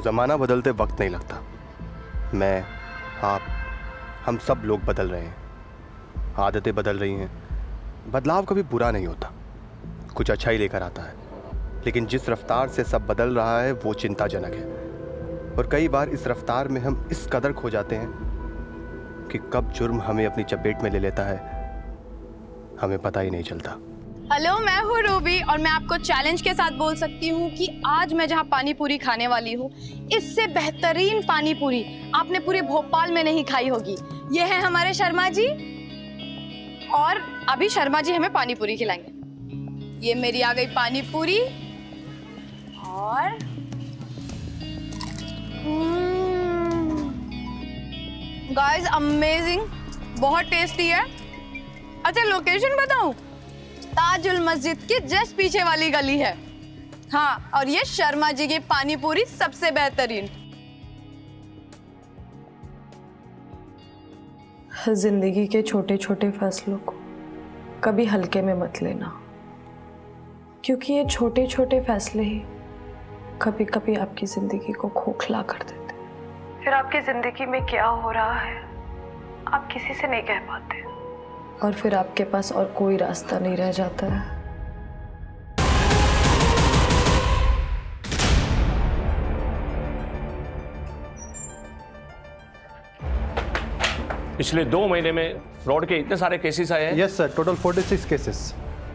ज़माना बदलते वक्त नहीं लगता। मैं, आप, हम सब लोग बदल रहे हैं, आदतें बदल रही हैं। बदलाव कभी बुरा नहीं होता, कुछ अच्छा ही लेकर आता है। लेकिन जिस रफ्तार से सब बदल रहा है वो चिंताजनक है। और कई बार इस रफ्तार में हम इस कदर खो जाते हैं कि कब जुर्म हमें अपनी चपेट में ले लेता है हमें पता ही नहीं चलता। हेलो, मैं हूँ रूबी और मैं आपको चैलेंज के साथ बोल सकती हूँ कि आज मैं जहाँ पानी पूरी खाने वाली हूँ, इससे बेहतरीन पानी पूरी आपने पूरे भोपाल में नहीं खाई होगी। ये है हमारे शर्मा जी और अभी शर्मा जी हमें पानी पूरी खिलाएंगे। ये मेरी आ गई पानी पूरी और गाइस अमेजिंग, बहुत टेस्टी है। अच्छा लोकेशन बताऊं? ताजुल मस्जिद के जस्ट पीछे वाली गली है। हाँ, और ये शर्मा जी की पानी पूरी सबसे बेहतरीन। जिंदगी के छोटे छोटे फैसलों को कभी हल्के में मत लेना, क्योंकि ये छोटे छोटे फैसले ही कभी कभी आपकी जिंदगी को खोखला कर देते। फिर आपकी जिंदगी में क्या हो रहा है आप किसी से नहीं कह पाते, और फिर आपके पास और कोई रास्ता नहीं रह जाता है। पिछले 2 महीने में फ्रॉड के इतने सारे केसेस आए हैं। Yes sir, total 46 cases.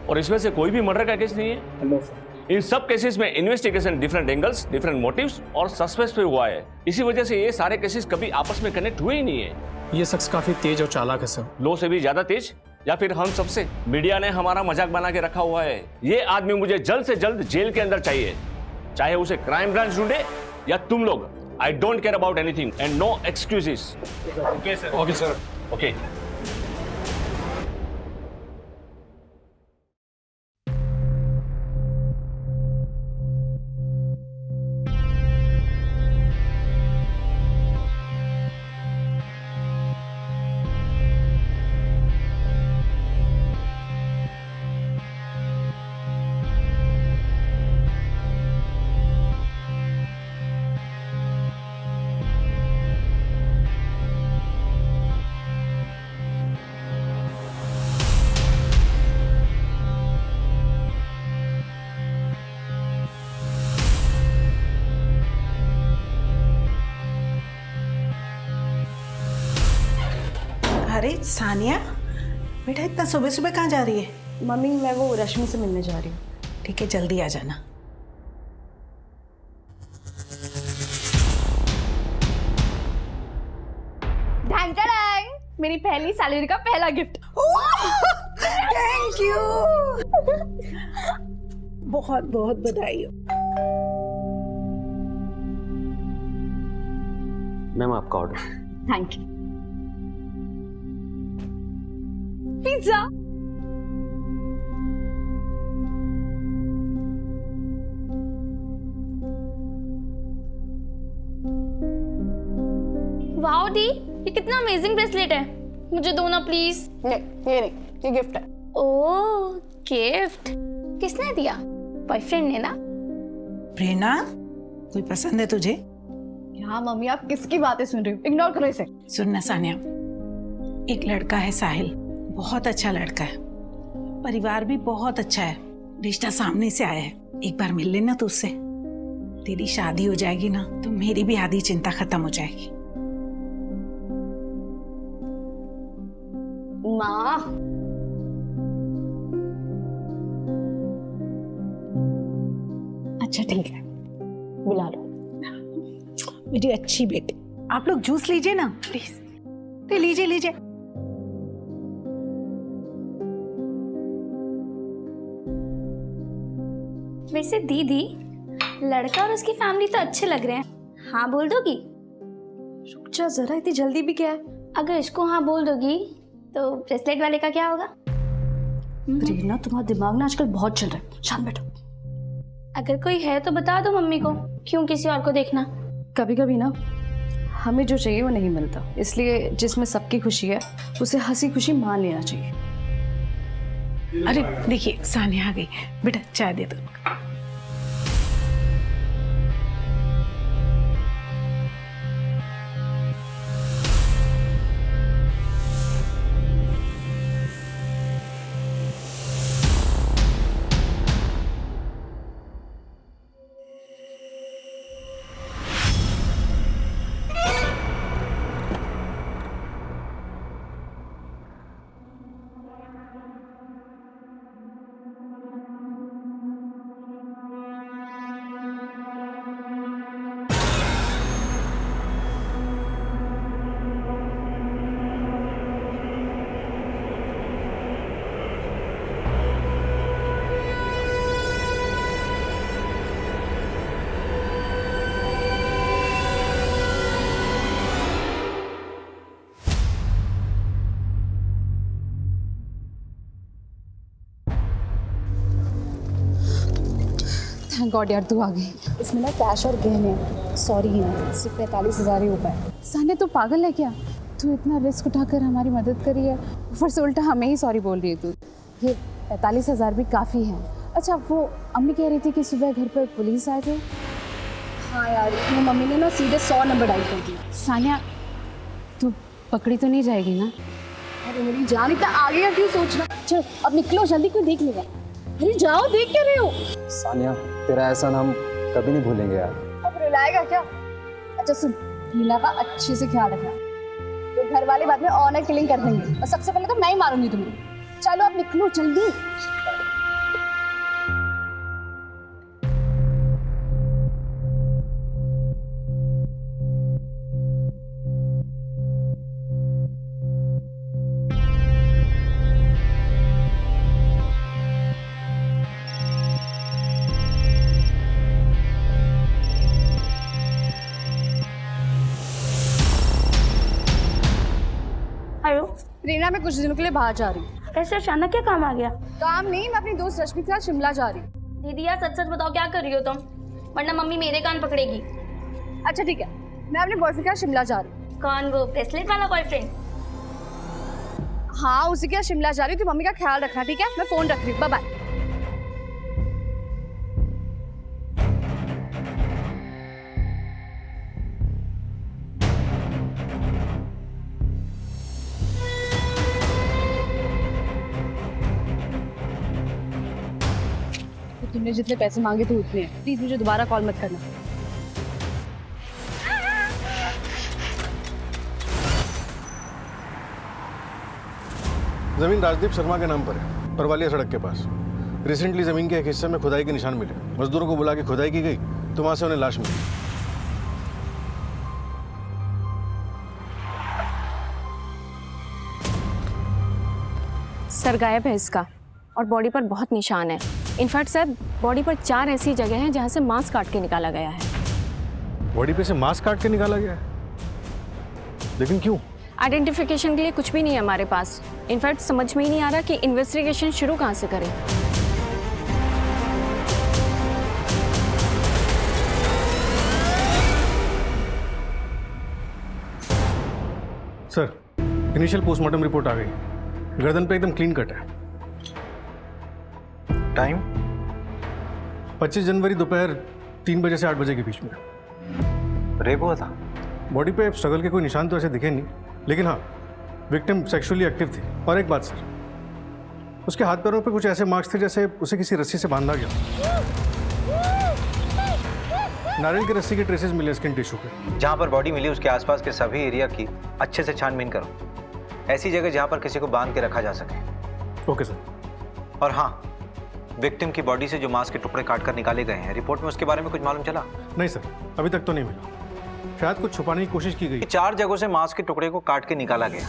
और इसमें से कोई भी मर्डर का केस नहीं है। No sir. इन सब केसेस में investigation different angles, different motives और सस्पेंस पे हुआ है। इसी वजह से ये सारे केसेस कभी आपस में कनेक्ट हुए ही नहीं है। ये शख्स काफी तेज और चालाक है सर। लो से भी ज्यादा तेज, या फिर हम सबसे। मीडिया ने हमारा मजाक बना के रखा हुआ है। ये आदमी मुझे जल्द से जल्द जेल के अंदर चाहिए, चाहे उसे क्राइम ब्रांच ढूंढे या तुम लोग। I don't care about anything and no excuses. Okay sir. Okay sir. Okay. अरे सानिया बेटा, इतना सुबह सुबह कहाँ जा रही है? मम्मी, मैं वो रश्मि से मिलने जा रही हूँ। ठीक है, जल्दी आ जाना। ढंग ढंग, मेरी पहली सैलरी का पहला गिफ्ट। थैंक यू, बहुत बहुत बधाई हो। मैम आपका order. Thank you. Pizza. Wow दी, ये कितना अमेजिंग ब्रेसलेट है। मुझे दो ना प्लीज। नहीं, ये नहीं, ये गिफ्ट है। ओह गिफ्ट, किसने दिया? बॉयफ्रेंड ने ना? प्रेरणा, कोई पसंद है तुझे? हाँ मम्मी, आप किसकी बातें सुन रही हो? इग्नोर करो इसे। सुनना सानिया, एक लड़का है साहिल, बहुत अच्छा लड़का है, परिवार भी बहुत अच्छा है, रिश्ता सामने से आया है। एक बार मिल लेना तो उससे। तेरी शादी हो जाएगी ना तो मेरी भी आधी चिंता खत्म हो जाएगी। माँ, अच्छा ठीक है, बुला लो। मेरी अच्छी बेटी, आप लोग जूस लीजिए ना प्लीज। तो लीजिए लीजिए। वैसे दीदी, लड़का और उसकी फैमिली तो अच्छे लग रहे हैं, हाँ बोल दोगी? रुक जा जरा, इतनी जल्दी भी क्या है? अगर इसको हाँ बोल दोगी तो ब्रेसलेट वाले का क्या होगा? प्रेरणा, तुम्हारा दिमाग ना आजकल बहुत चल रहा है, शांत बैठो। अगर कोई है तो बता दो मम्मी को, क्यों किसी और को देखना। कभी कभी ना हमें जो चाहिए वो नहीं मिलता, इसलिए जिसमें सबकी खुशी है उसे हंसी खुशी मान लेना चाहिए। अरे देखिए, सानिया आ गई। बेटा चाय दे दो। गॉड यार तू आ गई। इसमें ना कैश और गहने सॉरी है, सिर्फ 45,000 ही हो पाए। सानिया तू पागल है क्या? तू इतना रिस्क उठाकर हमारी मदद करी है, ऊपर से उल्टा हमें ही सॉरी बोल रही है तू। ये 45,000 भी काफ़ी है। अच्छा वो अम्मी कह रही थी कि सुबह घर पर पुलिस आए थे। हाँ यार, मेरी मम्मी ने ना सीधे 100 नंबर डायल कर दिया। सानिया तू पकड़ी तो नहीं जाएगी ना? अरे मेरी जान, इतना आगे का क्यों सोचना। चलो अब निकलो जल्दी, कोई देख लेगा। अरे जाओ, देख क्या रहे हो? सानिया तेरा ऐसा नाम कभी नहीं भूलेंगे यार। अब रुलाएगा क्या? अच्छा सुन, हीना का अच्छे से ख्याल रखना, तो घर वाले बाद में ऑनर किलिंग कर देंगे और सबसे पहले तो मैं ही मारूंगी तुम्हें। चलो अब निकलो जल्दी। हेलो रीना, मैं कुछ दिनों के लिए बाहर जा रही हूँ। कैसे अचानक क्या काम आ गया? काम नहीं, मैं अपनी दोस्त रश्मि के साथ शिमला जा रही हूँ। दीदी यार सच सच बताओ क्या कर रही हो तुम, वरना मम्मी मेरे कान पकड़ेगी। अच्छा ठीक है, मैं अपने बॉयफ्रेंड के साथ शिमला जा रही हूँ। कौन, वो ब्रेसलेट वाला बॉयफ्रेंड? हाँ उसी के साथ शिमला जा रही हूँ, तो मम्मी का ख्याल रखना ठीक है। मैं फोन रख रही हूँ, बाय बाय। तुमने जितने पैसे मांगे थे उतने, प्लीज मुझे दोबारा कॉल मत करना। जमीन राजदीप शर्मा के नाम पर है, परवालिया सड़क के पास। रिसेंटली जमीन के एक हिस्से में खुदाई के निशान मिले। मजदूरों को बुला के खुदाई की गई तो वहां से उन्हें लाश मिली। सर गायब है इसका और बॉडी पर बहुत निशान है। इनफैक्ट सर बॉडी पर 4 ऐसी जगह हैं जहां से मांस काट के निकाला गया है। बॉडी पे से मांस काट के निकाला गया है, लेकिन क्यों? आइडेंटिफिकेशन के लिए कुछ भी नहीं है हमारे पास। इनफैक्ट समझ में ही नहीं आ रहा कि इन्वेस्टिगेशन शुरू कहाँ से करें। सर इनिशियल पोस्टमार्टम रिपोर्ट आ गई। गर्दन पे एकदम क्लीन कट है। टाइम 25 जनवरी दोपहर 3 बजे से 8 बजे के बीच में। रेप हुआ था? बॉडी पे स्ट्रगल के कोई निशान तो ऐसे दिखे नहीं, लेकिन हाँ विक्टिम सेक्सुअली एक्टिव थी। और एक बात सर, उसके हाथ पैरों पे कुछ ऐसे मार्क्स थे जैसे उसे किसी रस्सी से बांधा गया। नारियल की रस्सी के ट्रेसेस मिले स्किन टिश्यू पे। जहाँ पर बॉडी मिली उसके आसपास के सभी एरिया की अच्छे से छानबीन करो, ऐसी जगह जहाँ पर किसी को बांध के रखा जा सके। Okay sir. और हाँ, विक्टिम की बॉडी से जो मांस के टुकड़े काट कर निकाले गए हैं, रिपोर्ट में उसके बारे में कुछ मालूम चला? नहीं सर, अभी तक तो नहीं मिला। शायद कुछ छुपाने की कोशिश की गई। 4 जगहों से मांस के टुकड़े को काट के निकाला गया।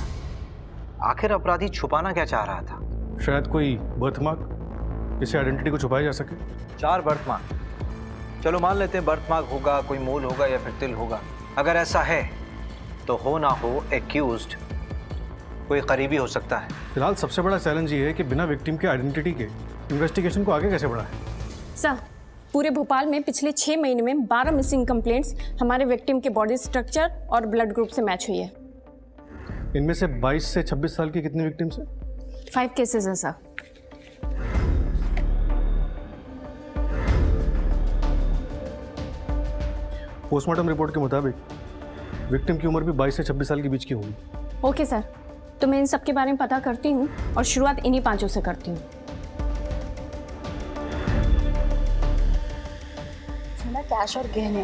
आखिर अपराधी छुपाना क्या चाह रहा था? शायद कोई बर्थमार्क, जिससे आइडेंटिटी को छुपाया जा सके। 4 बर्थमार्क, चलो मान लेते हैं बर्थमार्क होगा, कोई मूल होगा या फिर तिल होगा। अगर ऐसा है तो हो ना हो एक्यूज्ड कोई करीबी हो सकता है। फिलहाल सबसे बड़ा चैलेंज ये है कि बिना विक्टिम के आइडेंटिटी के इन्वेस्टिगेशन को आगे कैसे बढ़ाएं। सर पूरे भोपाल में पिछले 6 महीने में 12 मिसिंग कंप्लेंट्स हमारे विक्टिम के बॉडी स्ट्रक्चर और ब्लड ग्रुप से मैच हुई है। इनमें से 22 से 26 साल की कितनी विक्टिम्स हैं? 5 केसेस हैं सर। पोस्टमार्टम रिपोर्ट के मुताबिक विक्टिम की उम्र भी 22 से 26 साल के बीच की होगी। ओके सर, तो मैं इन सब के बारे में पता करती हूँ और शुरुआत इन्हीं 5 से करती हूँ। कैश और गहने।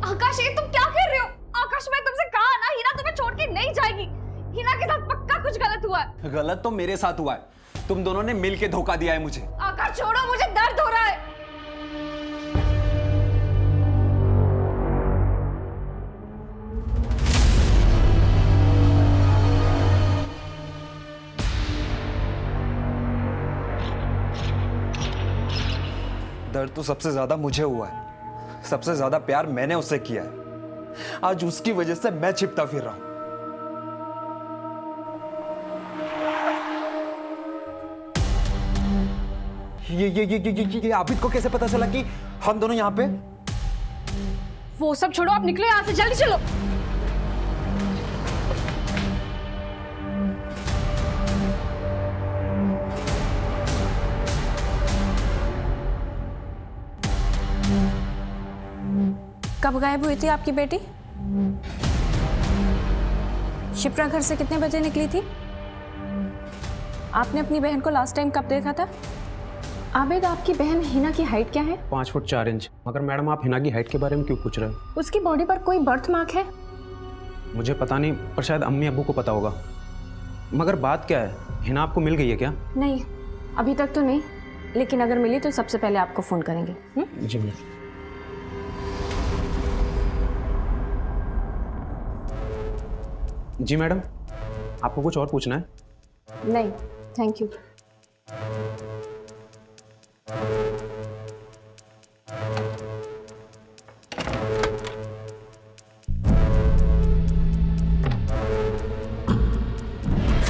आकाश ये तुम क्या कर रहे हो? आकाश मैं तुमसे कहा ना, हिना तुम्हें छोड़ के नहीं जाएगी। हिना के साथ पक्का कुछ गलत हुआ है। गलत तो मेरे साथ हुआ है, तुम दोनों ने मिलके धोखा दिया है मुझे। आकाश छोड़ो, मुझे दर्द हो रहा है। दर्द तो सबसे ज्यादा मुझे हुआ है, सबसे ज्यादा प्यार मैंने उससे किया है। आज उसकी वजह से मैं छिपता फिर रहा हूं। ये आबिद को कैसे पता चला कि हम दोनों यहाँ पे? वो सब छोड़ो, आप निकलो यहाँ से, जल्दी चलो। कब गायब हुई थी आपकी बेटी? शिप्रा घर से कितने बजे निकली थी? आपने अपनी बहन को लास्ट टाइम कब देखा था? आबिद, आपकी बहन हिना की हाइट क्या है? 5 फुट 4 इंच। मगर मैडम आप हिना की हाइट के बारे में क्यों पूछ रहे हो? उसकी बॉडी पर कोई बर्थ मार्क है? मुझे पता नहीं, पर शायद अम्मी अब्बू को पता होगा। मगर बात क्या है, हिना आपको मिल गई है क्या? नहीं, अभी तक तो नहीं, लेकिन अगर मिली तो सबसे पहले आपको फोन करेंगे। जी मैम। जी मैडम, आपको कुछ और पूछना है? नहीं, थैंक यू।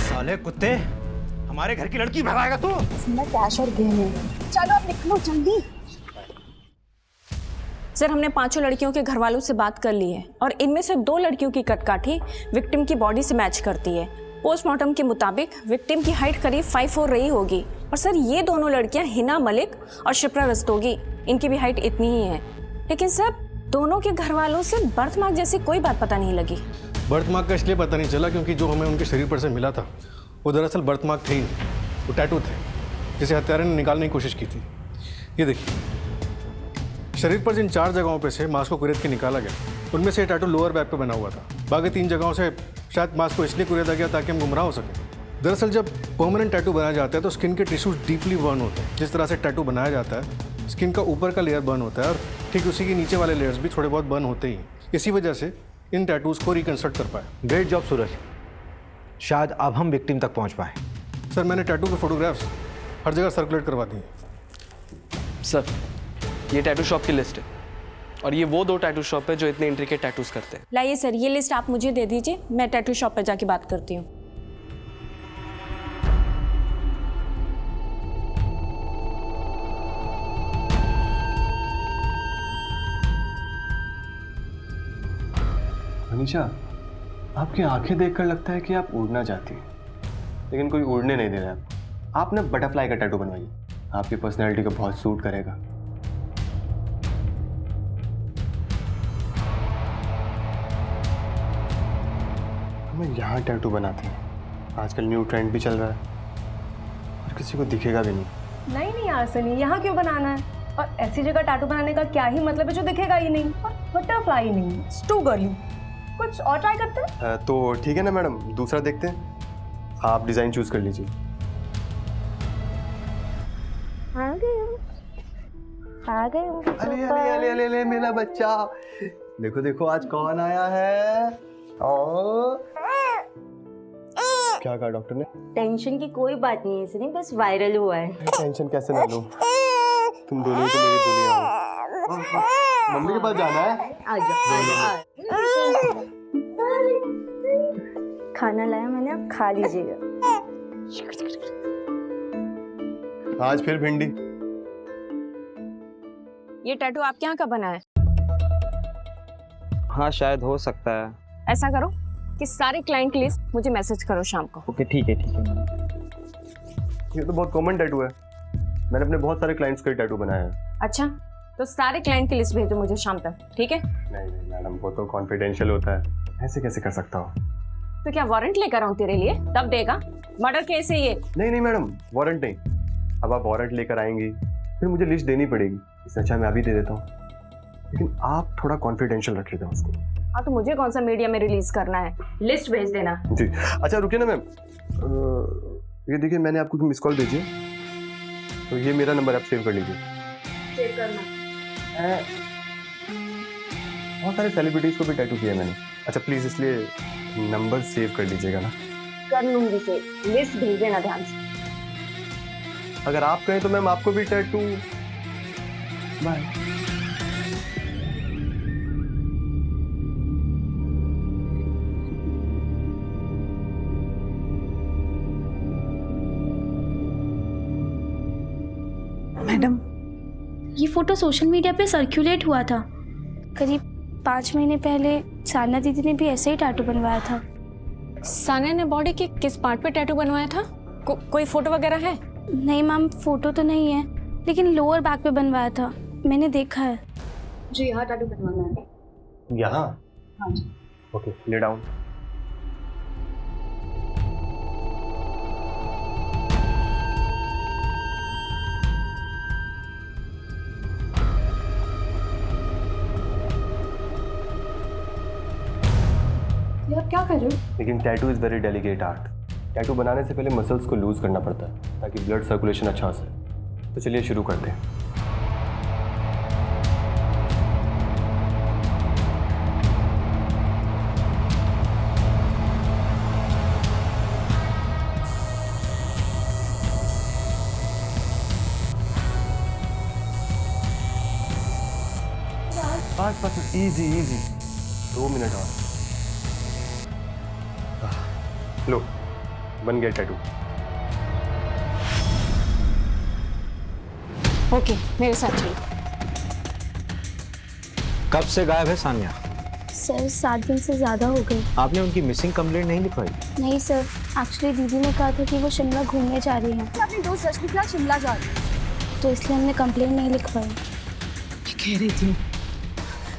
साले कुत्ते, हमारे घर की लड़की भगाएगा तू? इसमें कैश और गहने। चलो अब निकलो जल्दी। सर, हमने 5 लड़कियों के घर वालों से बात कर ली है और इनमें से 2 लड़कियों की कटकाठी विक्टिम की बॉडी से मैच करती है। पोस्टमार्टम के मुताबिक विक्टिम की हाइट करीब 5'4" रही होगी। और सर, ये दोनों लड़कियां हिना मलिक और शिप्रा रस्तोगी, इनकी भी हाइट इतनी ही है। लेकिन सर, दोनों के घर वालों से बर्थ मार्क जैसी कोई बात पता नहीं लगी। बर्थ मार्क का इसलिए पता नहीं चला क्योंकि जो हमें उनके शरीर पर से मिला था वो दरअसल बर्थ मार्क थे ही नहीं, वो टैटू थे जिसे हत्यारे ने निकालने की कोशिश की थी। ये देखिए, शरीर पर जिन 4 जगहों पे से मांस को कुरेद के निकाला गया, उनमें से टैटू लोअर बैक पे बना हुआ था। बाकी 3 जगहों से शायद मांस को इसलिए कुरेदा गया ताकि हम गुमराह हो सके। दरअसल जब परमानेंट टैटू बनाया जाता है तो स्किन के टिश्यूज डीपली बर्न होते हैं। जिस तरह से टैटू बनाया जाता है, स्किन का ऊपर का लेयर बर्न होता है और ठीक उसी के नीचे वाले लेयर्स भी थोड़े बहुत बर्न होते ही। इसी वजह से इन टैटूज को रिकंस्ट्रक्ट कर पाए। ग्रेट जॉब सूरज, शायद अब हम विक्टिम तक पहुंच पाए। सर, मैंने टैटू के फोटोग्राफ्स हर जगह सर्कुलेट करवा दिए। सर, ये टैटू शॉप की लिस्ट है और ये वो 2 टैटू शॉप है जो इतने इंट्रिकेट टैटूज करते हैं। लाइए सर, ये लिस्ट आप मुझे दे दीजिए, मैं टैटू शॉप पर जाके बात करती हूँ। मनीषा, आपकी आंखें देखकर लगता है कि आप उड़ना चाहती हैं, लेकिन कोई उड़ने नहीं दे रहा है। आप ना बटरफ्लाई का टैटू बनवाइए, आपकी पर्सनैलिटी को बहुत सूट करेगा। हमें यहाँ टैटू बनाते हैं, आजकल न्यू ट्रेंड भी चल रहा है और किसी को दिखेगा भी नहीं। नहीं यार सनी, यहाँ क्यों बनाना है? और ऐसी जगह टैटू बनाने का क्या ही मतलब है जो दिखेगा ही नहीं? और बटरफ्लाई नहीं, टू गर्ली। कुछ और ट्राई करते हैं? तो ठीक है ना मैडम, दूसरा देखते हैं। आप डिजाइन चूज कर लीजिए। आ गए। अरे अरे अरे अरे अरे मेरा बच्चा, देखो देखो आज कौन आया है। क्या कहा डॉक्टर ने? टेंशन की कोई बात नहीं है सनी, बस वायरल हुआ है। टेंशन कैसे ना लूं, तुम दोनों ही तो मेरी दुनिया हो। मम्मी के पास जाना है। आ खाना लाया मैंने, आप खा लीजिएगा। आज फिर भिंडी। ये टैटू आपके यहाँ का बना है? हाँ, शायद हो सकता है। ऐसा करो कि सारे क्लाइंट की लिस्ट मुझे मैसेज करो शाम को। ओके, ठीक है ठीक है। ये तो बहुत कॉमन टैटू है, मैंने अपने बहुत सारे क्लाइंट्स का टैटू बनाया है। अच्छा, तो सारे क्लाइंट की लिस्ट भेजो मुझे शाम तक, ठीक है? नहीं नहीं मैडम, वो तो कॉन्फिडेंशियल होता है, ऐसे कैसे कर सकता हूँ? तो क्या वारंट लेकर आऊँ तेरे लिए, तब देगा? मर्डर केस है ये। नहीं नहीं मैडम, वारंट नहीं। अब आप वारंट लेकर आएंगी फिर मुझे लिस्ट देनी पड़ेगी, इससे अच्छा मैं अभी दे देता हूँ, लेकिन आप थोड़ा कॉन्फिडेंशियल रखिएगा उसको। हाँ, तो मुझे कौन सा मीडिया में रिलीज करना है? लिस्ट भेज देना। जी अच्छा, रुकिए ना मैम, ये देखिए मैंने आपको मिस कॉल भेजी है, तो ये मेरा नंबर आप सेव कर लीजिए। सेव करना। बहुत सारे सेलिब्रिटीज को भी टैटू किया है मैंने। अच्छा प्लीज इसलिए नंबर सेव कर लीजिएगा ना। कर लूंगी सेव, लिस्ट भेज देना ध्यान से। अगर आप कहें तो मैम आपको भी टैटू। बाय। ये फोटो सोशल मीडिया पे सर्कुलेट हुआ था। करीब 5 महीने पहले सानिया दीदी ने भी ऐसे ही टैटू बनवाया था। सानिया ने बॉडी के किस पार्ट पे टैटू बनवाया था? कोई फोटो वगैरह है? नहीं मैम, फोटो तो नहीं है, लेकिन लोअर बैक पे बनवाया था, मैंने देखा है। जी यहाँ टैटू बनवाना है। यहाँ? हाँ जी। Okay, lay down. ये आप क्या कर रहे हो? लेकिन tattoo is very delicate art. Tattoo बनाने से पहले मसल्स को लूज करना पड़ता है ताकि ब्लड सर्कुलेशन अच्छा हो सके। तो चलिए शुरू करते हैं। बस इजी इजी, 2 मिनट और। लो, बन गया टैटू। ओके, मेरे साथ चलो। कब से गायब है सानिया? सर 7 दिन से ज़्यादा हो गए। आपने उनकी मिसिंग कंप्लेंट नहीं लिखवाई? नहीं सर, एक्चुअली दीदी ने कहा था कि वो शिमला घूमने जा रही हैं, अपनी दोस्त रश्मि के साथ शिमला जा रही है। तो इसलिए हमने कंप्लेंट नहीं लिखवाई। मैं कह रही थी,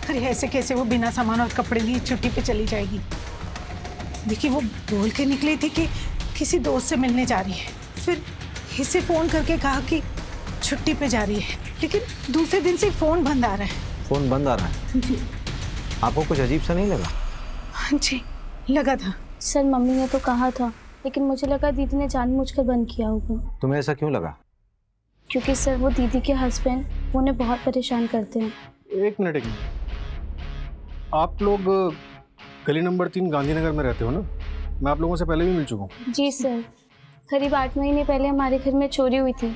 अरे ऐसे कैसे वो बिना सामान और कपड़े लिए छुट्टी पे चली जाएगी? देखिए वो बोल के निकली थी कि किसी दोस्त से मिलने जा रही है, फिर इसे फ़ोन करके कहा कि छुट्टी पे जा रही है, लेकिन दूसरे दिन से फ़ोन बंद आ रहा है। फ़ोन बंद आ रहा है? जी। आपको कुछ अजीब सा नहीं लगा? हाँ जी, लगा था। सर मम्मी ने तो कहा था, लेकिन मुझे लगा दीदी ने जानबूझकर बंद किया होगा। तुम्हें ऐसा क्यों लगा? क्योंकि सर वो दीदी के हस्बैंड उन्हें बहुत परेशान करते हैं। एक मिनट। आप लोग गली नंबर 3 गांधीनगर में रहते हो ना? मैं आप लोगों से पहले भी मिल चुका हूँ। जी सर, करीब 8 महीने पहले हमारे घर में चोरी हुई थी।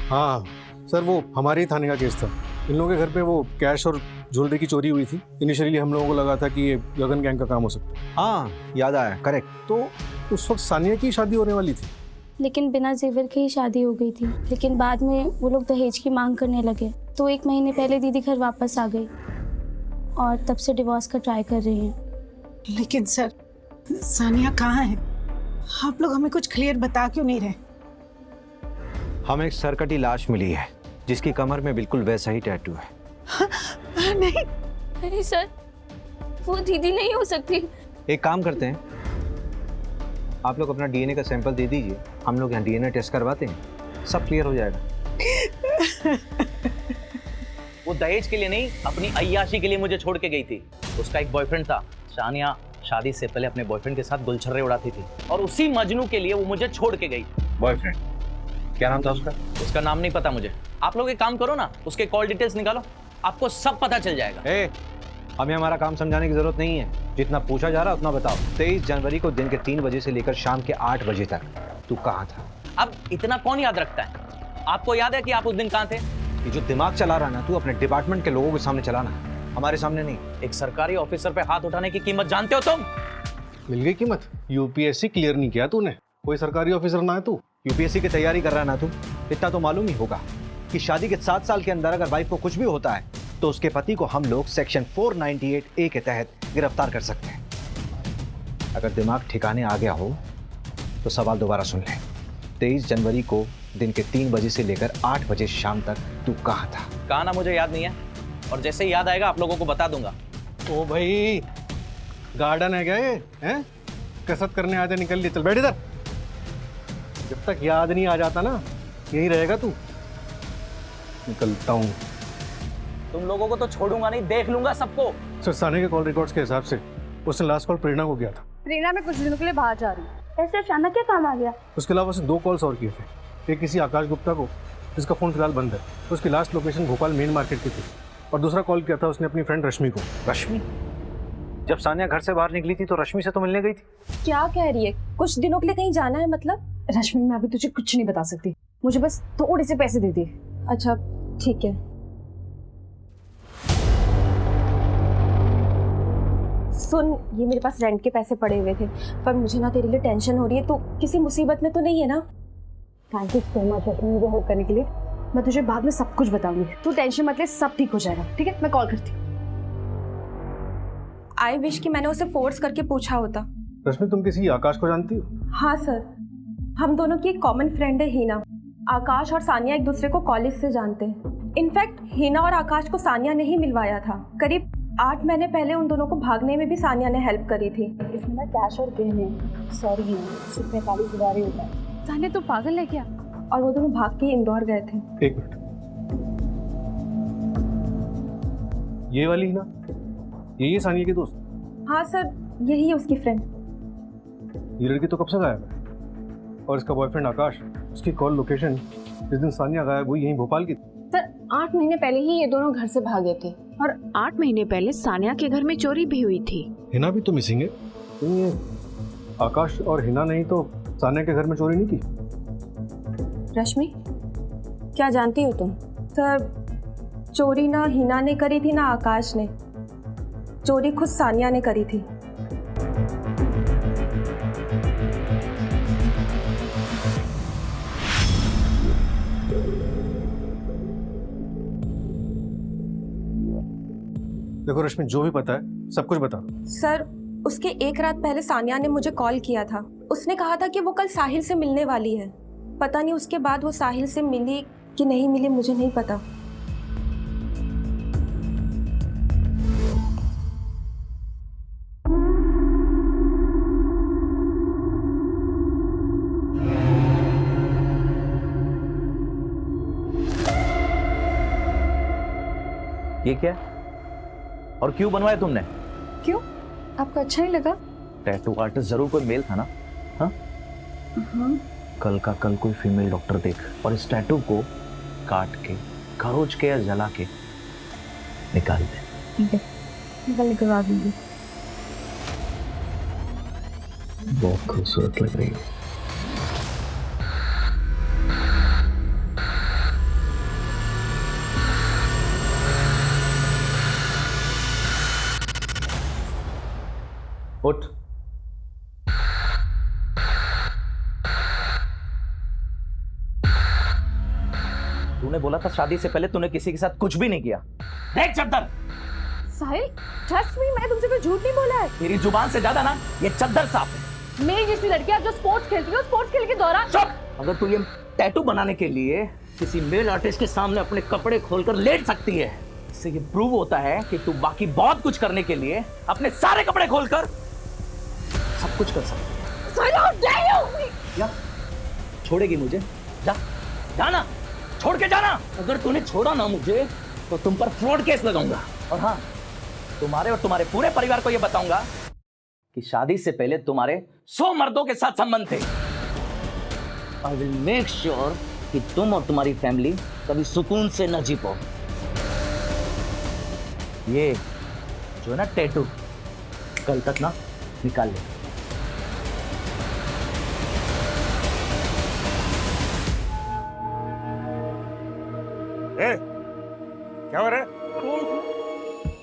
हाँ सर, वो हमारे ही थाने का केस था। इन लोगों के घर पे वो कैश और ज्वेलरी की चोरी हुई थी। इनिशियली हम लोगों को लगा था कि ये गगन गैंग का काम हो सकता है। हाँ याद आया, करेक्ट। तो उस वक्त सानिया की शादी होने वाली थी, लेकिन बिना जेवर के ही शादी हो गई थी। लेकिन बाद में वो लोग दहेज की मांग करने लगे, तो 1 महीने पहले दीदी घर वापस आ गई और तब से डिवोर्स का ट्राई कर रही हैं। लेकिन सर सानिया कहाँ है? आप लोग हमें कुछ क्लियर बता क्यों नहीं रहे? हमें एक सरकटी लाश मिली है जिसकी कमर में बिल्कुल वैसा ही टैटू है। नहीं सर, वो दीदी नहीं हो सकती। एक काम करते हैं, आप लोग अपना डीएनए का सैंपल दे दीजिए, हम लोग यहाँ डीएनए टेस्ट करवाते हैं, सब क्लियर हो जाएगा। वो दहेज के लिए नहीं, अपनी अय्याशी के लिए मुझे छोड़ के गई थी। उसका एक बॉयफ्रेंड था। सानिया शादी से पहले अपने बॉयफ्रेंड के साथ गुलछर्रे उड़ाती थी और उसी मजनू के लिए वो मुझे छोड़ के गई। बॉयफ्रेंड? क्या नाम था उसका? उसका नाम नहीं पता मुझे। आप लोग एक काम करो ना, उसके कॉल डिटेल्स निकालो, आपको सब पता चल जाएगा। हमें हमारा काम समझाने की जरूरत नहीं है, जितना पूछा जा रहा उतना बताओ। 23 जनवरी को दिन के 3 बजे से लेकर शाम के 8 बजे तक तू कहाँ था? अब इतना कौन याद रखता है? आपको याद है कि आप उस दिन कहाँ थे? ये जो दिमाग चला रहा है ना तू, अपने डिपार्टमेंट के लोगों के सामने चलाना, हमारे सामने नहीं। एक सरकारी ऑफिसर पे हाथ उठाने की कीमत जानते हो तुम? मिल गई कीमत। यूपीएससी क्लियर नहीं किया तूने, कोई सरकारी ऑफिसर ना है तू। यूपीएससी की तैयारी कर रहा है ना तू, इतना तो मालूम ही होगा कि शादी के 7 साल के अंदर अगर वाइफ को कुछ भी होता है तो उसके पति को हम लोग सेक्शन 498A के तहत गिरफ्तार कर सकते हैं। अगर दिमाग ठिकाने आ गया हो तो सवाल दोबारा सुन ले। 23 जनवरी को दिन के 3 बजे से लेकर 8 बजे शाम तक तू कहाँ था? कहा ना मुझे याद नहीं है, और जैसे ही याद आएगा आप लोगों को बता दूंगा। ओ भाई, गार्डन है क्या ये? हैं? कसरत करने आते निकल लिए, चल बैठ इधर। जब तक याद नहीं आ जाता ना, यही रहेगा तू। निकलता हूँ। तुम लोगों को तो छोड़ूंगा नहीं, देख लूंगा सबको। सर, सानिया के कॉल रिकॉर्ड्स के हिसाब से उसने लास्ट कॉल प्रेरणा को किया था। प्रेरणा में कुछ दिनों के लिए बाहर जा रही है। ऐसे अचानक क्या काम आ गया? उसके अलावा उसने 2 कॉल्स और किए थे। एक किसी आकाश गुप्ता को, जिसका फ़ोन फिलहाल बंद है। उसकी last location Bhopal main market की थी। और दूसरा कॉल किया था उसने अपनी फ्रेंड रश्मि को। रश्मि? जब सानिया घर से बाहर निकली थी तो रश्मि से तो मिलने गई थी। क्या कह रही है? कुछ दिनों के लिए कहीं जाना है मतलब? रश्मि, मैं अभी तुझे कुछ नहीं बता सकती, मुझे बस थोड़े से पैसे दे दे। अच्छा ठीक है। सुन, ये मेरे पास रेंट के पैसे पड़े हुए थे, पर मुझे ना तेरे लिए टेंशन हो रही है। तो किसी मुसीबत में तो नहीं है ना? थैंक यू सो मच रश्मि मुझे हेल्प करने के लिए। मैं तुझे बाद में सब कुछ बताऊंगी, तू टेंशन मत ले, सब ठीक हो जाएगा। ठीक है, मैं कॉल करती हूँ। आई विश कि मैंने उसे फोर्स करके पूछा होता। रश्मि, तुम किसी आकाश को जानती हो? हाँ सर, हम दोनों की एक कॉमन फ्रेंड है हीना। आकाश और सानिया एक दूसरे को कॉलेज से जानते हैं। इनफैक्ट हीना और आकाश को सानिया ने ही मिलवाया था। करीब 8 महीने पहले उन दोनों को भागने में भी सानिया ने हेल्प करी थी। इसमें ना कैश और गेम है। सॉरी हीना, सिर्फ 45,000 ही होता है। सानिया तू पागल है क्या? और वो दोनों भाग के इंदौर गए थे। एक मिनट, ये वाली ही ना, यही है सानिया की दोस्त? हाँ सर, यही है उसकी फ्रेंड। ये लड़की तो कब से गायब है? और इसका बॉयफ्रेंड आकाश, उसकी कॉल लोकेशन जिस दिन सानिया गायब हुई यहीं भोपाल की। सर 8 महीने पहले ही ये दोनों घर से भागे थे और 8 महीने पहले सानिया के घर में चोरी भी हुई थी। हिना भी तो मिसिंग है। तो ये आकाश और हिना नहीं तो सानिया के घर में चोरी नहीं की? रश्मि, क्या जानती हो तुम? सर, चोरी ना हिना ने करी थी ना आकाश ने, चोरी खुद सानिया ने करी थी। देखो रश्मि, जो भी पता है सब कुछ बता दो। सर, उसके एक रात पहले सानिया ने मुझे कॉल किया था। उसने कहा था कि वो कल साहिल से मिलने वाली है। पता नहीं उसके बाद वो साहिल से मिली कि नहीं मिली, मुझे नहीं पता। ये क्या और क्यों बनवाया तुमने? क्यों, आपको अच्छा नहीं लगा? टैटू आर्टिस्ट जरूर कोई मेल था ना? हाँ? कल का कल कोई फीमेल डॉक्टर देख और इस टैटू को काट के, खरोच के या जला के निकाल दे। ठीक है, निकलवा दूंगी। बहुत खूबसूरत लग रही है। उठ। तूने बोला था शादी से पहले तूने किसी के साथ कुछ भी नहीं किया। देख चद्दर। साहिल, ट्रस्ट मी, मैंने तुमसे कोई झूठ नहीं बोला है। तेरी जुबान से ज्यादा ना ये चद्दर साफ है। मेरी जैसी लड़कियां जो स्पोर्ट्स खेलती है, स्पोर्ट्स खेल के दौरान। चुप। अगर तू ये टैटू बनाने के लिए किसी मेल आर्टिस्ट के सामने अपने कपड़े खोलकर लेट सकती है, इससे ये प्रूव होता है कि तू बाकी बहुत कुछ करने के लिए अपने सारे कपड़े खोलकर सब कुछ कर सकती है। साहिल, how dare you? या छोड़ेगी मुझे? जा, जाना, छोड़ के जाना। अगर तूने छोड़ा ना मुझे तो तुम पर फ्रॉड केस लगाऊंगा। और हाँ, तुम्हारे और तुम्हारे पूरे परिवार को यह बताऊंगा कि शादी से पहले तुम्हारे 100 मर्दों के साथ संबंध थे। आई विल मेक श्योर कि तुम और तुम्हारी फैमिली कभी सुकून से न जी पाओ। ये जो है ना टैटू, कल तक ना निकाल ले। क्या हो रहा है?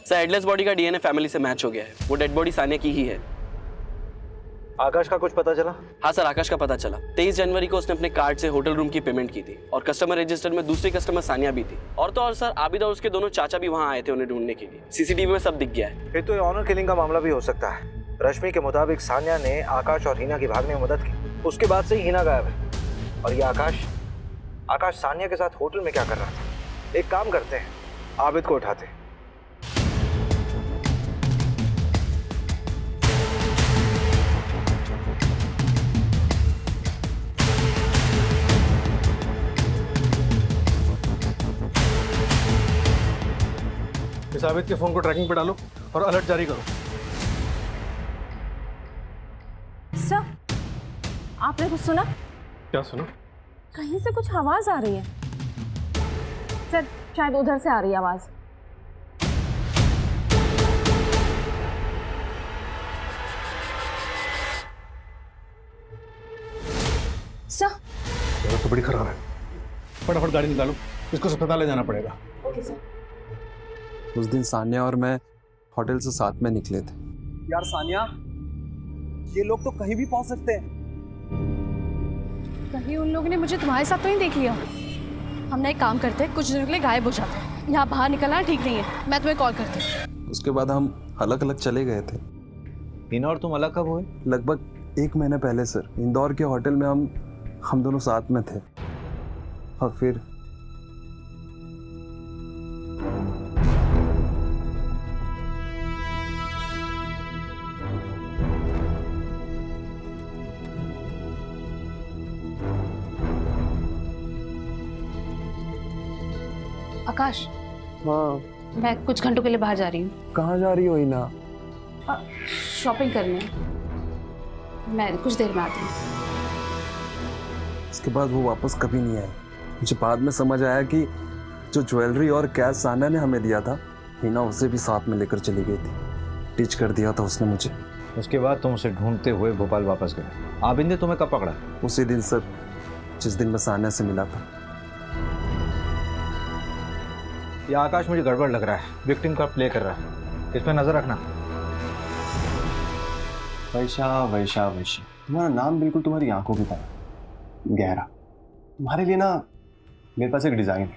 सर, हेडलेस बॉडी का डीएनए फैमिली से मैच हो गया है। वो डेड बॉडी सानिया की ही है। आकाश का कुछ पता चला? हाँ सर, आकाश का पता चला। 23 जनवरी को उसने अपने कार्ड से होटल रूम की पेमेंट की थी और कस्टमर रजिस्टर में दूसरी कस्टमर सानिया भी थी। और तो और सर, आबिद और उसके दोनों चाचा भी वहाँ आए थे उन्हें ढूंढने के लिए। सीसीटीवी में सब दिख गया है। फिर तो ये ऑनर किलिंग का मामला भी हो सकता है। रश्मि के मुताबिक सानिया ने आकाश और हिना की भागने में मदद की, उसके बाद से ही हिना गायब है। और ये आकाश सानिया के साथ होटल में क्या कर रहा था? एक काम करते हैं, आबिद को उठाते हैं। इस आबिद के फोन को ट्रैकिंग पे डालो और अलर्ट जारी करो। सर, आपने कुछ सुना? क्या सुना? कहीं से कुछ आवाज आ रही है। सर, शायद उधर से आ रही है आवाज। सर, जरूरत तो बड़ी खराब है। फटाफट गाड़ी निकालो, इसको अस्पताल ले जाना पड़ेगा। Okay sir. उस दिन सानिया और मैं होटल से साथ में निकले थे। यार सानिया, ये लोग तो कहीं भी पहुंच सकते हैं। कहीं उन लोगों ने मुझे तुम्हारे साथ तो नहीं देख लिया। हम ना एक काम करते हैं, कुछ दिनों के लिए गायब हो जाते हैं। यहाँ बाहर निकलना ठीक नहीं है, मैं तुम्हें कॉल करती हूँ। उसके बाद हम अलग अलग चले गए थे। हिना और तुम अलग कब हुए? लगभग 1 महीने पहले सर, इंदौर के होटल में हम दोनों साथ में थे। और फिर आकाश, हाँ, मैं कुछ घंटों के लिए बाहर जा रही हूँ। कहाँ जा रही हो हिना? शॉपिंग करने। मैं कुछ देर में आती हूँ। इसके बाद वो वापस कभी नहीं आए। मुझे बाद में समझ आया कि जो ज्वेलरी और कैश सान्या ने हमें दिया था, हिना उसे भी साथ में लेकर चली गई थी। टीच कर दिया था उसने मुझे। उसके बाद तुम उसे ढूंढते हुए भोपाल वापस गए। आबिद ने तुम्हें कब पकड़ा? उसी दिन सर, जिस दिन मैं सान्या से मिला था। ये आकाश मुझे गड़बड़ लग रहा है। विक्टिम का प्ले कर रहा है, इस पर नजर रखना। वैशा, तुम्हारा नाम बिल्कुल तुम्हारी आंखों की तरह, गहरा। तुम्हारे लिए ना मेरे पास एक डिजाइन है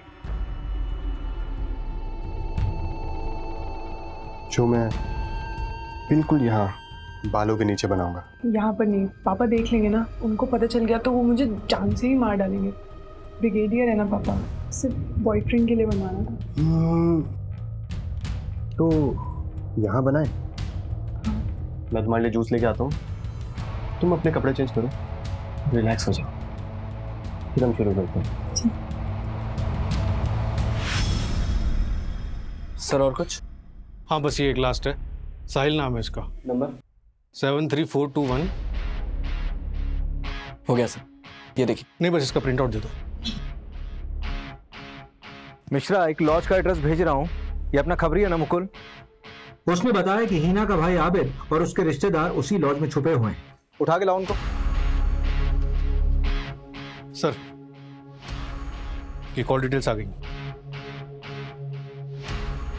जो मैं बिल्कुल यहाँ बालों के नीचे बनाऊंगा। यहाँ पर नहीं, पापा देख लेंगे ना, उनको पता चल गया तो वो मुझे जान से ही मार डालेंगे। ब्रिगेडियर है ना पापा, सिर्फ बॉयफ्रेंड के लिए बनवाना था। तो यहाँ बनाए? मैं तुम्हारे लिए जूस लेके आता हूँ, तुम अपने कपड़े चेंज करो, रिलैक्स हो जाओ, फिर हम शुरू करते हैं। सर और कुछ? हाँ बस ये एक लास्ट है। साहिल नाम है इसका। नंबर 73421। हो गया सर, ये देखिए। नहीं बस इसका प्रिंट आउट दे दो। मिश्रा, एक लॉज का एड्रेस भेज रहा हूँ, ये अपना खबरी है ना मुकुल? उसने बताया कि हिना का भाई आबिद और उसके रिश्तेदार उसी लॉज में छुपे हुए हैं। उठा के लाओ उनको। सर ये कॉल डिटेल्स आ गई।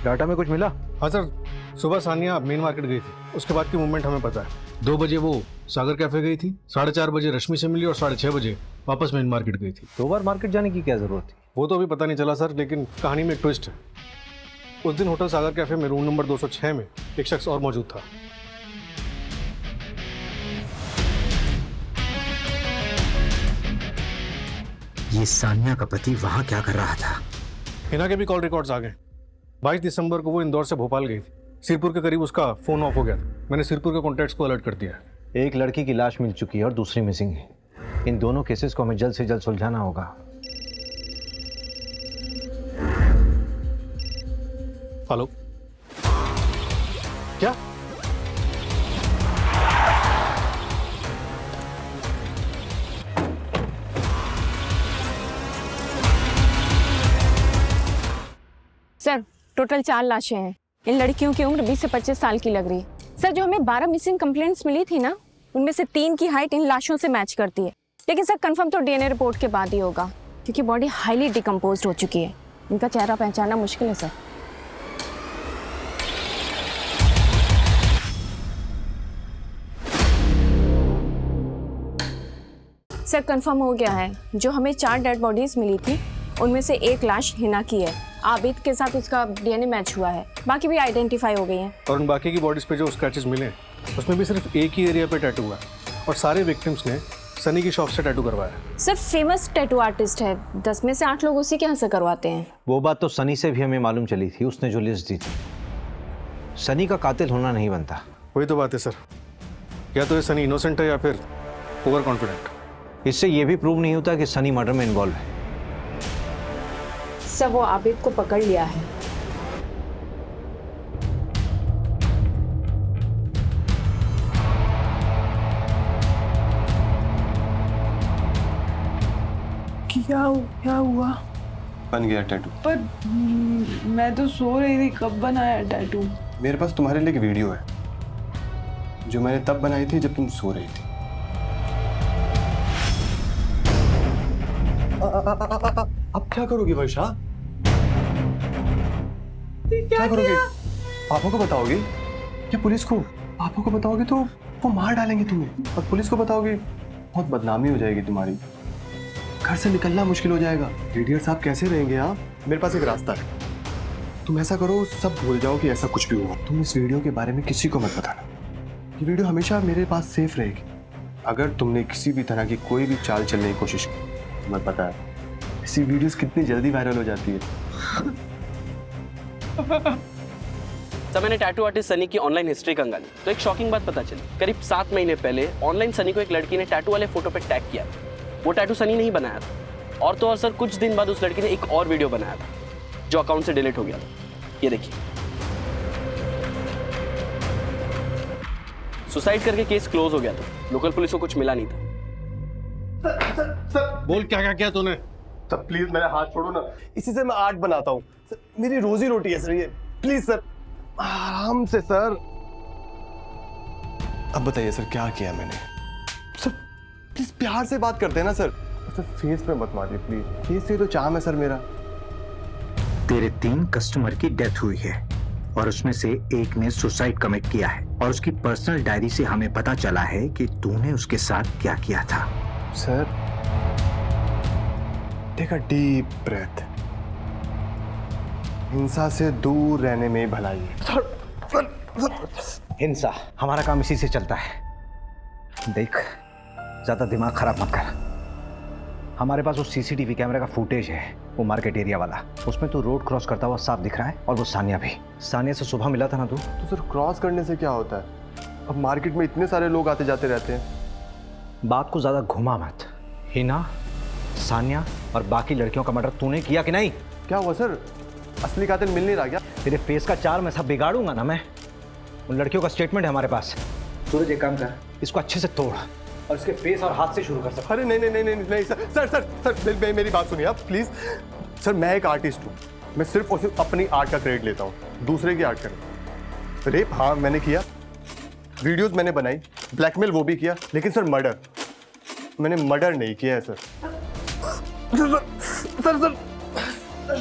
डाटा में कुछ मिला? हाँ सर, सुबह सानिया मेन मार्केट गई थी, उसके बाद की मूवमेंट हमें पता है। 2 बजे वो सागर कैफे गई थी, 4:30 बजे रश्मि से मिली और 6:30 बजे वापस मेन मार्केट गई थी। 2 बार मार्केट जाने की क्या जरूरत थी? वो तो अभी पता नहीं चला सर, लेकिन कहानी में एक ट्विस्ट है। उस दिन होटल सागर कैफे में रूम नंबर 206 में एक शख्स और मौजूद था। ये सानिया का पति वहां क्या कर रहा था? हिना के भी कॉल रिकॉर्ड्स आ गए। 22 दिसंबर को वो इंदौर से भोपाल गई थी। सिरपुर के करीब उसका फोन ऑफ हो गया था। मैंने सिरपुर के कॉन्टैक्ट्स को अलर्ट कर दिया है। एक लड़की की लाश मिल चुकी है और दूसरी मिसिंग है। इन दोनों केसेस को हमें जल्द से जल्द सुलझाना होगा। हेलो, क्या? सर टोटल 4 लाशें हैं। इन लड़कियों की उम्र 20 से 25 साल की लग रही है। सर जो हमें 12 मिसिंग कंप्लेंट्स मिली थी ना, उनमें से 3 की हाइट इन लाशों से मैच करती है। लेकिन सर कंफर्म तो डीएनए रिपोर्ट के बाद ही होगा, क्योंकि बॉडी हाईली डिकम्पोज्ड हो चुकी है। इनका चेहरा पहचानना मुश्किल है सर। सर कंफर्म हो गया है, जो हमें 4 डेड बॉडीज मिली थी उनमें से 1 लाश हिना की है। आबिद के साथ उसका डीएनए मैच हुआ है, बाकी भी आइडेंटिफाई हो गई हैं। और उन बाकी की बॉडीज पे जो स्क्रैचेस मिले उसमें भी सिर्फ एक ही एरिया पे टैटू हुआ है और सारे विक्टिम्स ने सनी की शॉप से टैटू करवाया है। सर फेमस टैटू आर्टिस्ट है, 10 में से 8 लोग उसी के यहाँ से करवाते हैं। वो बात तो सनी से भी हमें मालूम चली थी, उसने जो लिस्ट दी थी। सनी का कातिल होना नहीं बनता। वही तो बात है सर, या तो ये सनी इनोसेंट है या फिर ओवर कॉन्फिडेंट। इससे ये भी प्रूव नहीं होता कि सनी मर्डर में इन्वॉल्व है। सब वो आबिद को पकड़ लिया है। क्या हुआ? बन गया टैटू। पर मैं तो सो रही थी, कब बनाया टैटू? मेरे पास तुम्हारे लिए एक वीडियो है जो मैंने तब बनाई थी जब तुम सो रही थी। अब क्या करोगी वर्षा? क्या करोगी? पापा को बताओगी या पुलिस को? पापा को बताओगे तो वो मार डालेंगे तुम्हें, और पुलिस को बताओगे बहुत बदनामी हो जाएगी तुम्हारी। घर से निकलना मुश्किल हो जाएगा। ब्रिगेडियर साहब कैसे रहेंगे आप? मेरे पास एक रास्ता है। तुम ऐसा करो, सब भूल जाओ कि ऐसा कुछ भी हुआ। तुम इस वीडियो के बारे में किसी को मत बताना। ये वीडियो हमेशा मेरे पास सेफ रहेगी। अगर तुमने किसी भी तरह की कोई भी चाल चलने की कोशिश की, तुम्हें पता है ऐसी वीडियोस कितनी जल्दी वायरल हो जाती है। तब मैंने टैटू आर्टिस्ट सनी की ऑनलाइन हिस्ट्री कंगाली तो एक शॉकिंग बात पता चली। करीब 7 महीने पहले ऑनलाइन सनी को एक लड़की ने टैटू वाले फोटो पे टैग किया था। वो टैटू सनी नहीं बनाया था। और तो और सर, कुछ दिन बाद उस लड़की ने एक और वीडियो बनाया था जो अकाउंट से डिलीट हो गया था। ये देखिए, सुसाइड करके केस क्लोज हो गया था। लोकल पुलिस को कुछ मिला नहीं था। सर बोल क्या क्या किया तूने? सर प्लीज मेरा हाथ छोड़ो ना, इसी से मैं आर्ट बनाता हूँ। मेरी रोजी रोटी है सर ये, प्लीज सर आराम से सर। अब बताइए सर क्या किया मैंने? सर प्लीज प्यार से बात करते हैं ना सर। सर फेस पे मत मारिए प्लीज, फेस से तो चाम है सर मेरा। तेरे 3 कस्टमर की डेथ हुई है और उसमें से एक ने सुसाइड कमिट किया है और उसकी पर्सनल डायरी से हमें पता चला है कि तूने उसके साथ क्या किया था। Sir take a deep breath. हिंसा से दूर रहने में भलाई है। हिंसा हमारा काम इसी से चलता है। देख, ज्यादा दिमाग खराब मत कर। हमारे पास वो सीसीटीवी कैमरे का फुटेज है, वो मार्केट एरिया वाला। उसमें तू रोड क्रॉस करता हुआ साफ दिख रहा है। और वो सानिया भी, सानिया से सुबह मिला था ना तू? तो सर क्रॉस करने से क्या होता है? अब मार्केट में इतने सारे लोग आते जाते रहते हैं। बात को ज्यादा घुमा मत। हिना, सानिया और बाकी लड़कियों का मर्डर तूने किया कि नहीं? क्या हुआ सर? असली कातिल मिल नहीं रहा क्या? तेरे फेस का चार मैं सब बिगाड़ूंगा ना मैं। उन लड़कियों का स्टेटमेंट है हमारे पास। सूरज एक काम कर, इसको अच्छे से तोड़ और इसके फेस और हाथ से शुरू कर सकते। अरे नहीं नहीं नहीं नहीं नहीं सर सर सर सर मेरी बात सुनिए आप प्लीज। सर मैं एक आर्टिस्ट हूँ, मैं सिर्फ और सिर्फ अपनी आर्ट का क्रेडिट लेता हूँ, दूसरे की आर्ट का। रेप हाँ मैंने किया, वीडियोस मैंने बनाई, ब्लैकमेल वो भी किया, लेकिन सर मर्डर मैंने मर्डर नहीं किया है सर। सर सर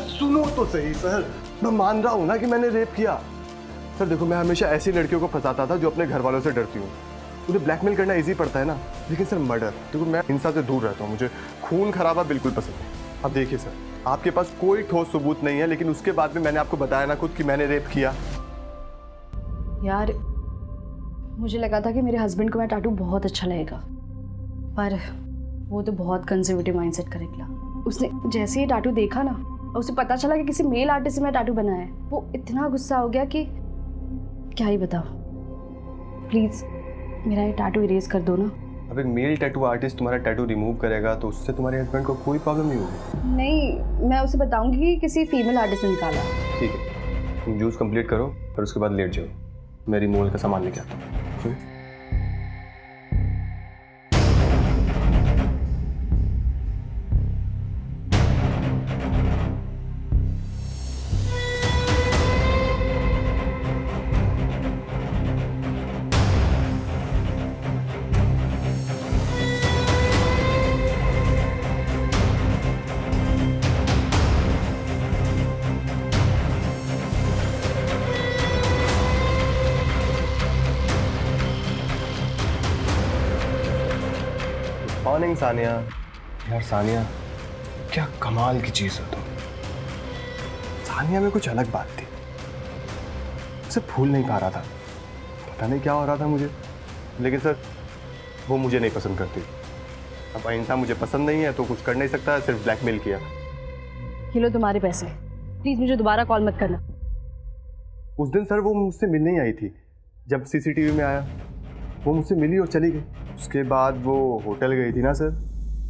सुनो तो सही सर, मैं मान रहा हूँ ना कि मैंने रेप किया। सर देखो, मैं हमेशा ऐसी लड़कियों को फंसाता था जो अपने घर वालों से डरती हूँ। उन्हें ब्लैकमेल करना इजी पड़ता है ना, लेकिन सर मर्डर, देखो मैं हिंसा से दूर रहता हूँ, मुझे खून खराबा बिल्कुल पसंद नहीं। अब देखिए सर, आपके पास कोई ठोस सबूत नहीं है, लेकिन उसके बाद भी मैंने आपको बताया ना खुद कि मैंने रेप किया। यार मुझे लगा था कि मेरे हस्बैंड को मैं टैटू बहुत अच्छा लगेगा, पर वो तो बहुत कंजर्वेटिव माइंडसेट का निकला। उसने जैसे ही टैटू देखा ना, और उसे पता चला कि किसी मेल आर्टिस्ट से मैं टैटू बनाया है, वो इतना गुस्सा हो गया कि क्या ही बताओ। प्लीज मेरा ये टैटू इरेज कर दो ना। अब एक मेल टैटू आर्टिस्ट तुम्हारा टैटू रिमूव करेगा तो उससे तुम्हारे हस्बैंड को कोई प्रॉब्लम नहीं होगी। नहीं, मैं उसे बताऊंगी कि किसी फीमेल आर्टिस्ट ने निकाला। ठीक है, तुम जूस कंप्लीट करो और उसके बाद लेट जाओ, मेरी मोल का सामान लेके आता हूँ। मॉर्निंग सानिया। यार सानिया क्या कमाल की चीज हो तुम। सानिया में कुछ अलग बात थी, उसे भूल नहीं पा रहा था, पता नहीं क्या हो रहा था मुझे, लेकिन सर वो मुझे नहीं पसंद करती। अब इंसान मुझे पसंद नहीं है तो कुछ कर नहीं सकता, सिर्फ ब्लैकमेल किया। ये लो तुम्हारे पैसे, प्लीज मुझे दोबारा कॉल मत करना। उस दिन सर वो मुझसे मिलने ही आई थी, जब सीसीटीवी में आया वो मुझसे मिली और चली गई। उसके बाद वो होटल गई थी ना सर।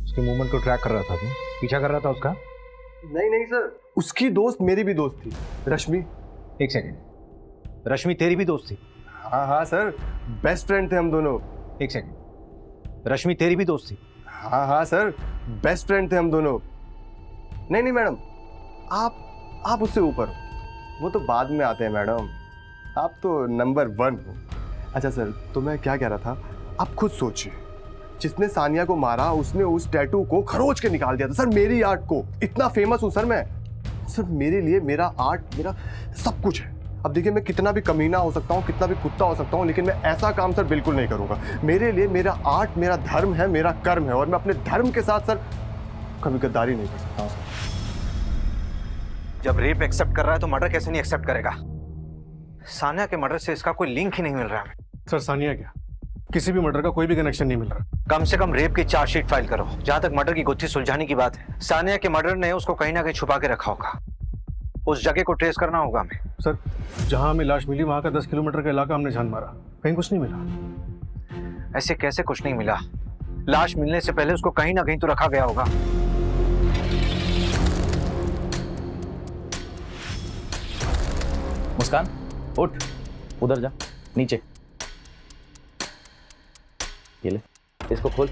उसके मूवमेंट को ट्रैक कर रहा था, तू पीछा कर रहा था उसका? नहीं नहीं सर, उसकी दोस्त मेरी भी दोस्त थी, रश्मि। एक सेकंड, रश्मि तेरी भी दोस्त थी? हाँ हाँ सर, बेस्ट फ्रेंड थे हम दोनों। एक सेकंड, रश्मि तेरी भी दोस्त थी? हाँ हाँ सर, बेस्ट फ्रेंड थे हम दोनों। नहीं नहीं मैडम, आप उससे ऊपर हो, वो तो बाद में आते हैं मैडम, आप तो नंबर 1 हो। अच्छा सर, तो मैं क्या कह रहा था, आप खुद सोचिए, जिसने सानिया को मारा उसने उस टैटू को खरोच के निकाल दिया था सर, मेरी आर्ट को। इतना फेमस हूँ सर मैं, सर मेरे लिए मेरा आर्ट मेरा सब कुछ है। अब देखिए, मैं कितना भी कमीना हो सकता हूँ, कितना भी कुत्ता हो सकता हूँ, लेकिन मैं ऐसा काम सर बिल्कुल नहीं करूँगा। मेरे लिए मेरा आर्ट मेरा धर्म है, मेरा कर्म है, और मैं अपने धर्म के साथ सर कभी गद्दारी नहीं कर सकता। जब रेप एक्सेप्ट कर रहा है तो मर्डर कैसे नहीं एक्सेप्ट करेगा? सानिया के मर्डर से इसका कोई लिंक ही नहीं मिल रहा है। सर सानिया क्या, किसी भी मर्डर का कोई भी कनेक्शन नहीं मिल रहा। कम से कम रेप की चार्जशीट फाइल करो। जहां तक मर्डर की गुत्थी सुलझाने की बात है, सानिया के मर्डर ने उसको कहीं ना कहीं छुपा के रखा होगा। उस जगह को ट्रेस करना होगा हमें। सर जहां हमें लाश मिली वहां का 10 किलोमीटर का इलाका हमने छान मारा, कहीं कुछ नहीं मिला। ऐसे कैसे कुछ नहीं मिला? लाश मिलने से पहले उसको कहीं ना कहीं तो रखा गया होगा। मुस्कान उठ, उधर जा, नीचे। ये ले, इसको खोल,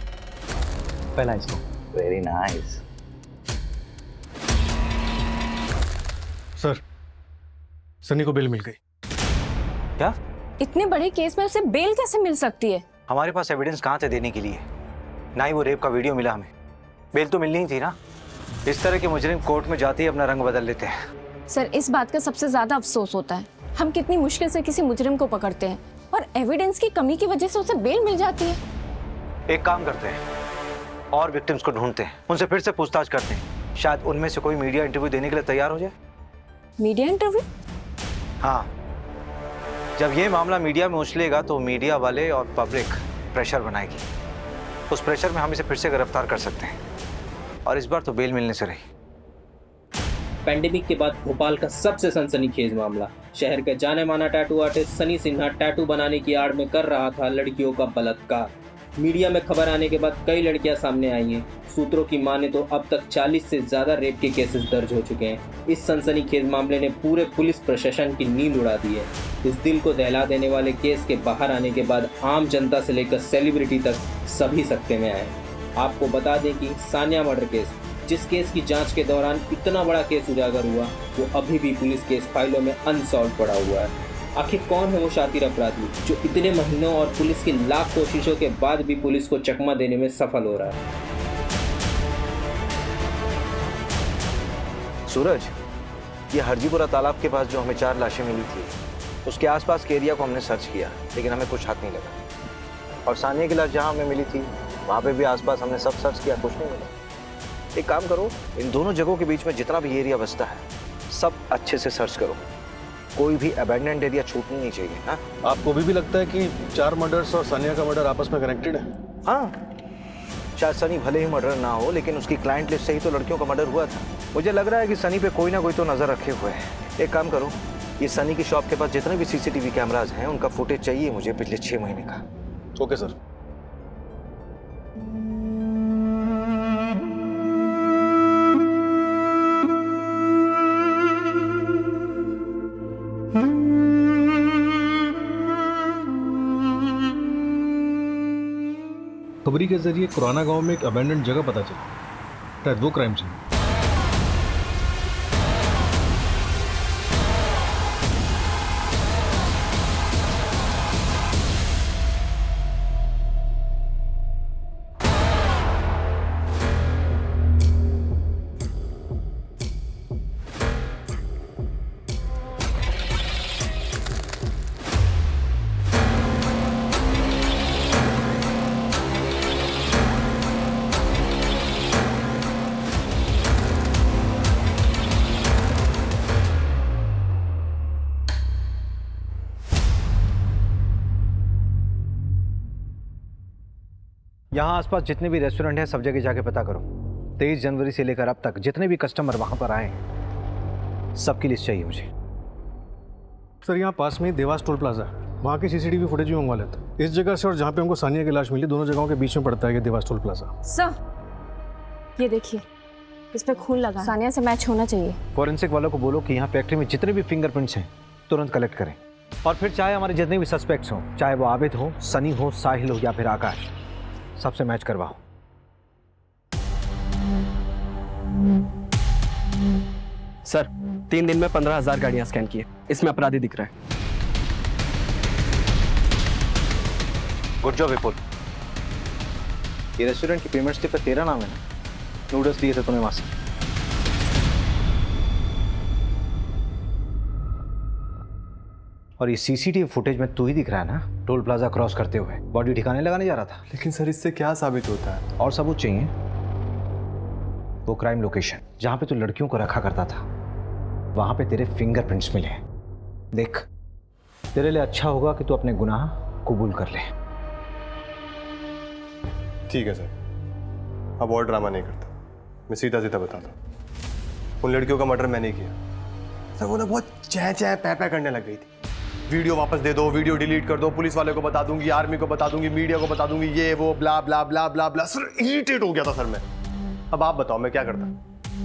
पहला इसको। Very nice. सर सनी को बेल मिल गई। क्या? इतने बड़े केस में उसे बेल कैसे मिल सकती है? हमारे पास एविडेंस कहाँ थे देने के लिए? ना ही वो रेप का वीडियो मिला हमें। बेल तो मिलनी ही थी ना। इस तरह के मुजरिम कोर्ट में जाते ही अपना रंग बदल लेते हैं। सर इस बात का सबसे ज्यादा अफसोस होता है, हम कितनी मुश्किल से किसी मुजरिम को पकड़ते हैं और एविडेंस की कमी की वजह से उसे बेल मिल जाती है। एक काम करते हैं और विक्टिम्स को ढूंढते हैं, उनसे फिर से पूछताछ करते हैं। शायद उनमें से कोई मीडिया इंटरव्यू देने के लिए तैयार हो जाए। Media interview? हाँ, जब ये मामला मीडिया में उछलेगा तो मीडिया वाले और पब्लिक प्रेशर बनाएगी। उस प्रेशर में हम इसे फिर से गिरफ्तार कर सकते हैं और इस बार तो बेल मिलने से रही। पैंडेमिक के बाद भोपाल का सबसे सनसनीखेज मामला। शहर का जाने माना tattoo artist Sunny Sinha tattoo बनाने की आड़ में कर रहा था लड़कियों का बलात्कार। मीडिया में खबर आने के बाद कई लड़कियां सामने आई हैं। सूत्रों की माने तो अब तक 40 से ज्यादा रेप के केसेस दर्ज हो चुके हैं। इस सनसनीखेज मामले ने पूरे पुलिस प्रशासन की नींद उड़ा दी है। इस दिल को दहला देने वाले केस के बाहर आने के बाद आम जनता से लेकर सेलिब्रिटी तक सभी सकते में आए। आपको बता दें कि सानिया मर्डर केस, जिस केस की जांच के दौरान इतना बड़ा केस उजागर हुआ, वो अभी भी पुलिस केस फाइलों में अनसॉल्व पड़ा हुआ है। आखिर कौन है वो शातिर अपराधी जो इतने महीनों और पुलिस की लाख कोशिशों के बाद भी पुलिस को चकमा देने में सफल हो रहा है? सूरज, ये हरजीपुरा तालाब के पास जो हमें 4 लाशें मिली थी, उसके आसपास के एरिया को हमने सर्च किया, लेकिन हमें कुछ हाथ नहीं लगा। और सानिया की लाश जहाँ हमें मिली थी वहाँ पे भी आसपास हमने सब सर्च किया, कुछ नहीं मिला। एक काम करो, इन दोनों जगहों के बीच में जितना भी एरिया बचता है सब अच्छे से सर्च करो। कोई भी अबैंडन्ड एरिया छूटनी नहीं चाहिए। हाँ, आपको भी लगता है कि 4 मर्डर्स और सानिया का मर्डर आपस में कनेक्टेड है? हाँ, शायद सनी भले ही मर्डर ना हो, लेकिन उसकी क्लाइंट लिस्ट से ही तो लड़कियों का मर्डर हुआ था। मुझे लग रहा है कि सनी पे कोई ना कोई तो नजर रखे हुए है। एक काम करो, ये सनी की शॉप के पास जितने भी सीसीटीवी कैमराज हैं उनका फुटेज चाहिए मुझे पिछले 6 महीने का। Okay sir. खबरी के जरिए खुराना गांव में एक अबैंडन्ड जगह पता चली, शायद वो क्राइम सीन। यहाँ आसपास जितने भी रेस्टोरेंट हैं सब जगह जाके पता करो। 23 जनवरी से लेकर अब तक जितने भी कस्टमर वहाँ पर आए हैं सबकी लिस्ट चाहिए मुझे। सर यहाँ पास में ही देवास टोल प्लाजा है, वहाँ की सीसीटीवी फुटेज भी मंगवा लेते हैं। इस जगह से और जहाँ पे हमको सानिया की लाश मिली, दोनों जगहों के बीच में पड़ता है ये देवास टोल प्लाजा। सर ये देखिए, इस पे खून लगा, सानिया से मैच होना चाहिए। फॉरेंसिक वालों को बोलो कि यहाँ फैक्ट्री में जितने भी फिंगरप्रिंट्स हैं तुरंत कलेक्ट करें, और फिर चाहे हमारे जितने भी सस्पेक्ट्स हों, चाहे वो आबिद हो, सनी हो, साहिल हो या फिर आकाश, सबसे मैच करवाओ। सर 3 दिन में 15,000 गाड़ियां स्कैन किए, इसमें अपराधी दिख रहा है। गुड जॉब विपुल। ये रेस्टोरेंट की पेमेंट स्लिप पे तेरा नाम है ना? नूडल्स दिए थे तुम्हें वहां से। और ये सीसीटीवी फुटेज में तू ही दिख रहा है ना, टोल प्लाजा क्रॉस करते हुए बॉडी ठिकाने लगाने जा रहा था। लेकिन सर इससे क्या साबित होता है? और सबूत चाहिए? वो क्राइम लोकेशन जहां पे तू लड़कियों को रखा करता था, वहां पे तेरे फिंगरप्रिंट्स मिले हैं। देख, तेरे लिए अच्छा होगा कि तू अपने गुनाह कबूल कर ले। ठीक है सर, अब और ड्रामा नहीं करता, मैं सीधा सीधा बताता हूँ। उन लड़कियों का मर्डर मैंने किया सर। वो ना बहुत चै चै पै पै करने लग गई थी, वीडियो वापस दे दो, वीडियो डिलीट कर दो, पुलिस वाले को बता दूंगी, आर्मी को बता दूंगी, मीडिया को बता दूंगी, ये वो ब्ला ब्ला ब्ला ब्ला ब्ला। सर इरिटेट हो गया था सर मैं। अब आप बताओ मैं क्या करता?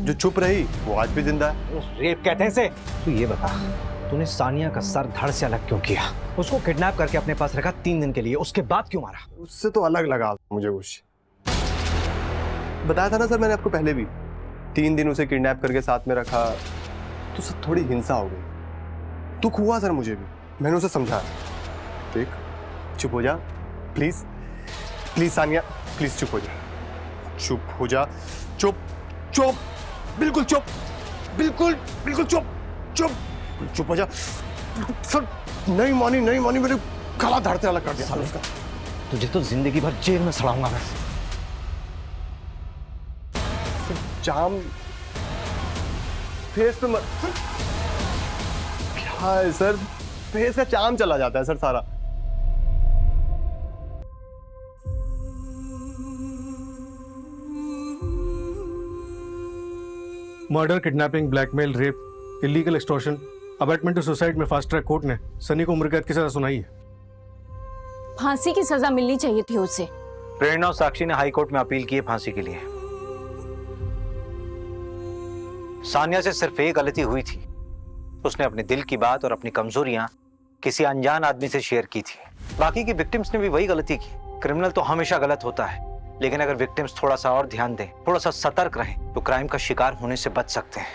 जो चुप रही वो आज भी जिंदा है। रेप कहते हैं इसे। तू ये बता, तूने सानिया का सर धड़ से अलग क्यों किया? उसको किडनैप करके अपने पास रखा 3 दिन के लिए, उसके बाद क्यों मारा? उससे तो अलग लगा मुझे कुछ। बताया था ना सर मैंने आपको पहले भी, 3 दिन उसे किडनैप करके साथ में रखा तो सर थोड़ी हिंसा हो गई, दुख हुआ सर मुझे भी। मैंने उसे समझाया, देख चुप हो जा प्लीज, प्लीज सानिया प्लीज चुप हो जा, चुप हो जा, चुप चुप बिल्कुल चुप, बिल्कुल बिल्कुल चुप चुप चुप हो जा। सर नहीं मानी मेरे गला धड़ से अलग कर दिया सर उसका। तुझे तो जिंदगी भर जेल में सड़ाऊंगा मैं। जाम फेस पे क्या है सर, फेस का चाम चला जाता है सर सारा। Murder, kidnapping, blackmail, rape, illegal extortion, abetment to suicide में फास्ट ट्रैक कोर्ट ने सनी को उम्र कैद की सजा सुनाई है। फांसी की सजा मिलनी चाहिए थी उसे। प्रेरणा और साक्षी ने हाई कोर्ट में अपील की है फांसी के लिए। सानिया से सिर्फ एक गलती हुई थी, उसने अपने दिल की बात और अपनी कमजोरियां किसी अनजान आदमी से शेयर की थी। बाकी की विक्टिम्स ने भी वही गलती की। क्रिमिनल तो हमेशा गलत होता है, लेकिन अगर विक्टिम्स थोड़ा सा और ध्यान दें, थोड़ा सा सतर्क रहें, तो क्राइम का शिकार होने से बच सकते हैं।